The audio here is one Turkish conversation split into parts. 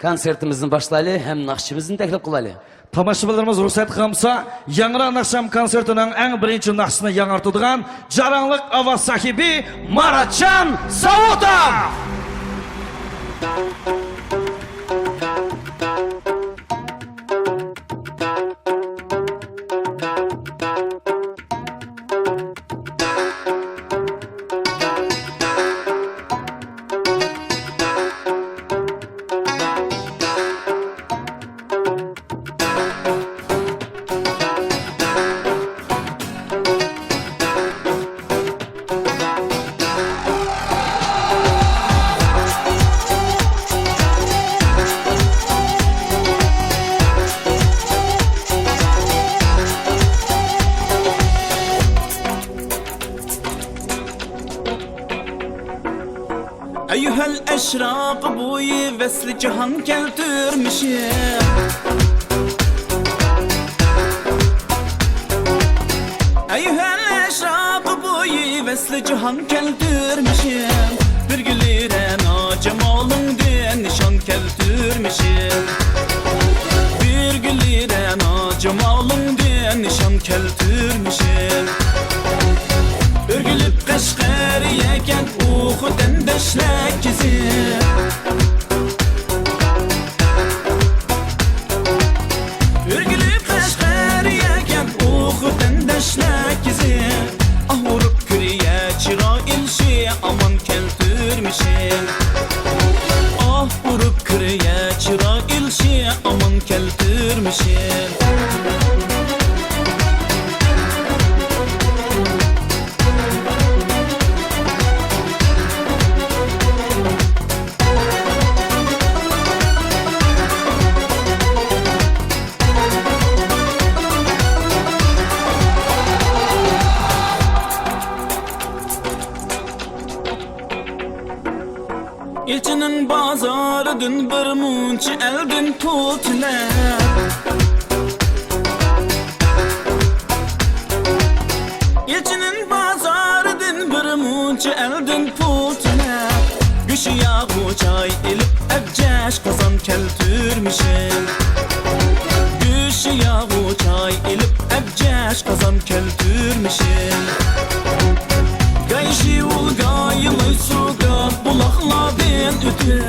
Konsertimizin başlayılı hem nakşimizin teklif kılalı. Tamashçılarımız ruhsat qilsa, Yangra Nakşam konsertining eng birinchi naqshini yangartadigan jaranglik ovoz sahibi Maratjon Savotov. أيها الأشراق بوي وصل جهان keltirmişim. أيها الأشراق بوي وصل cihan keltirmişim. Bir gülüren cemalın diye nişan keltirmişim. Bir gülüren cemalın diye nişan keltirmişim. Örgülüp Kaşgariyeken uğudan beşlek gizim. Örgülüp Kaşgariyeken uğudan beşlek gizim. Ah vurup küriye çıra ilşi aman keltirmişim. Ah vurup küriye çıra ilşi aman keltirmişim. İlçinin bazarıdın bir munçi eldin tutlar. İlçinin bazarıdın bir munçi eldin tutlar. Güçü yağı çay ilip ebceş kazan keltirmişim. Güçü yağı çay ilip ebceş kazan keltirmişim. Gayşi ul gayılay suga bulakla ben ötür.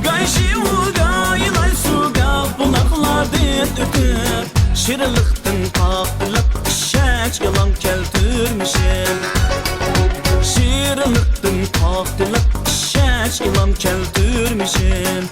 Gayşi ul gayılay suga bulakla ben ötür. Şirilikten kalkılıp şeç yalan keltirmişim. Şirilikten kalkılıp şeç yalan keltirmişim.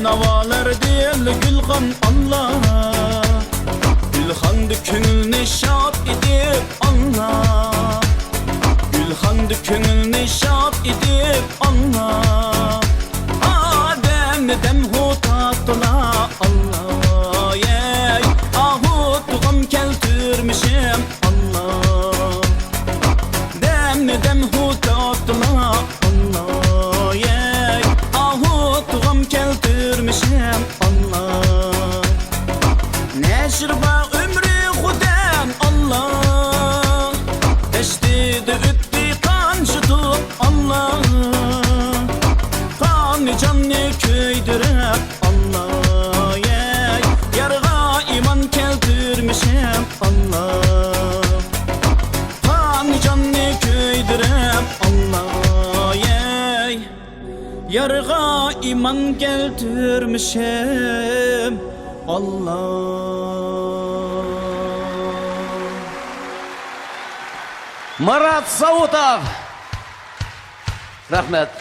Navalar değil gülhan Allah. Gülhandı könülne şad edip Allah. Gülhandı könülne şad edip Allah. Adem nedem hutatla Allah. Yey ahutluğum keltirmişim Allah. Dem nedem hutatla Allah. Yey ahutluğum keltirmişim Allah. Neşirba ömrü hudem Allah. Eştidi ütti kan şutup Allah. Kanı canlı köydürüp Allah. Yey yarga iman keltirmişim Allah. Kanı canlı köydürüp Allah. Yey yarga iman keltirmişim Allah. Marat Savotov. Rahmet.